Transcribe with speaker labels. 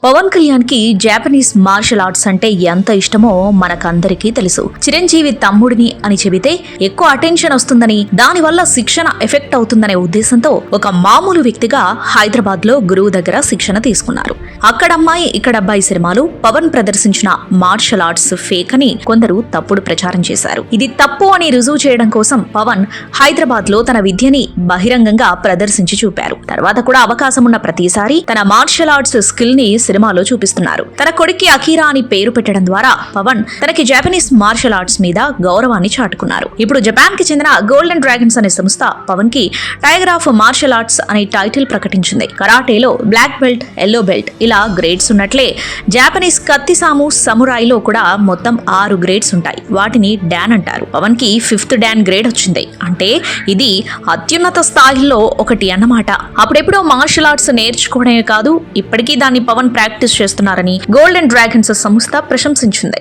Speaker 1: పవన్ కళ్యాణ్ కి Japanese martial arts అంటే ఎంత ఇష్టమో మనకందరికీ తెలుసు. చిరంజీవి తమ్ముడిని అని చెబితే ఎక్కువ అటెన్షన్ వస్తుందని, దానివల్ల శిక్షణ ఎఫెక్ట్ అవుతుందనే ఉద్దేశంతో ఒక మామూలు వ్యక్తిగా హైదరాబాద్ లో గురువు దగ్గర శిక్షణ తీసుకున్నారు. అక్కడమ్మాయి ఇక్కడబ్బాయి సినిమాలు పవన్ ప్రదర్శించిన మార్షల్ ఆర్ట్స్ ఫేక్ అని కొందరు తప్పుడు ప్రచారం చేశారు. ఇది తప్పు అని రుజువు చేయడం కోసం పవన్ హైదరాబాద్ లో తన విద్యని బహిరంగంగా ప్రదర్శించి చూపారు. తర్వాత కూడా అవకాశం ఉన్న ప్రతిసారి తన మార్షల్ ఆర్ట్స్ స్కిల్ ని సినిమాలో చూపిస్తున్నారు. తన కొడుక్కి అకీరా అని పేరు పెట్టడం ద్వారా పవన్ తనకి జాపనీస్ మార్షల్ ఆర్ట్స్ మీద గౌరవాన్ని చాటుకున్నారు. ఇప్పుడు జపాన్ కి చెందిన గోల్డెన్ డ్రాగన్స్ అనే సంస్థ పవన్ కి టైగర్ ఆఫ్ మార్షల్ ఆర్ట్స్ అనే టైటిల్ ప్రకటించింది. కరాటేలో బ్లాక్ బెల్ట్, ఎల్లో బెల్ట్ ఇలా గ్రేడ్స్ ఉన్నట్లే జాపనీస్ కత్తిసాము, సమురాయిలో కూడా మొత్తం 6 గ్రేడ్స్ ఉంటాయి. వాటిని డాన్ అంటారు. పవన్ కి 5th డాన్ గ్రేడ్ వచ్చింది. అంటే ఇది అత్యున్నత స్థాయిలో ఒకటి అన్నమాట. అప్పుడెప్పుడో మార్షల్ ఆర్ట్స్ నేర్చుకోవడమే కాదు, ఇప్పటికీ దాన్ని పవన్ ప్రాక్టీస్ చేస్తున్నారని గోల్డెన్ డ్రాగన్స్ సంస్థ ప్రశంసించింది.